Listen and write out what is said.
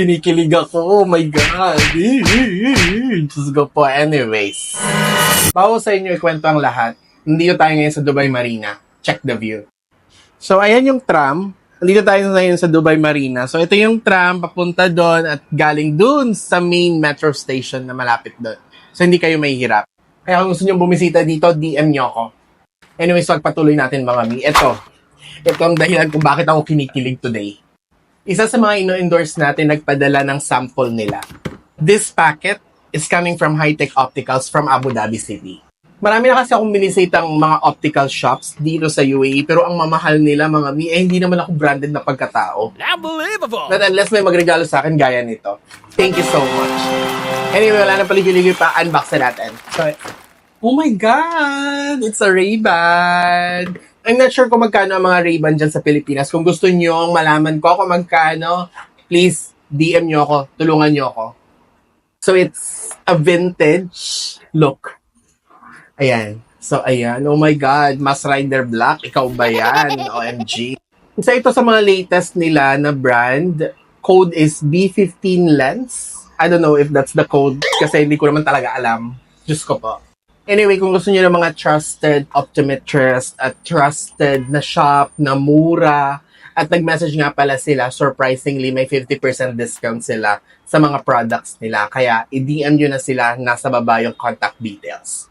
Kinikilig ako. Oh my God. Diyos ko po. Anyways. Bago sa inyo ikwento ang lahat, nandito tayo ngayon sa Dubai Marina. Check the view. So, ayan yung tram. Nandito tayo ngayon sa Dubai Marina. So, ito yung tram papunta doon at galing doon sa main metro station na malapit doon. So, hindi kayo mahihirap. Kaya kung gusto nyo bumisita dito, DM nyo ako. Anyways, pagpatuloy natin mga mi. Ito ang dahilan kung bakit ako kinikilig today. Isa sa mga ino-endorse natin nagpadala ng sample nila. This packet is coming from High-Tech Opticals from Abu Dhabi City. Marami na kasi akong binisitang mga optical shops dito sa UAE pero ang mamahal nila mga mi, hindi naman ako branded na pagkatao. Unbelievable! But unless may magregalo sa akin gaya nito. Thank you so much. Anyway, wala na paligid-ligid pa. Unbox na natin. So, oh my God! It's a Ray-Ban! I'm not sure kung magkano ang mga Ray-Ban dyan sa Pilipinas. Kung gusto nyo malaman ko kung magkano, please DM nyo ako. Tulungan nyo ako. So, it's a vintage look. Ayan. So, ayan. Oh my God. Mass Rider Black. Ikaw ba yan? OMG. Isa ito sa mga latest nila na brand. Code is B15 Lens. I don't know if that's the code kasi hindi ko naman talaga alam. Diyos ko po. Anyway, kung gusto niyo ng mga trusted optometrist at trusted na shop na mura at nag-message nga pala sila, surprisingly, may 50% discount sila sa mga products nila. Kaya, i-DM nyo na sila, nasa baba yung contact details.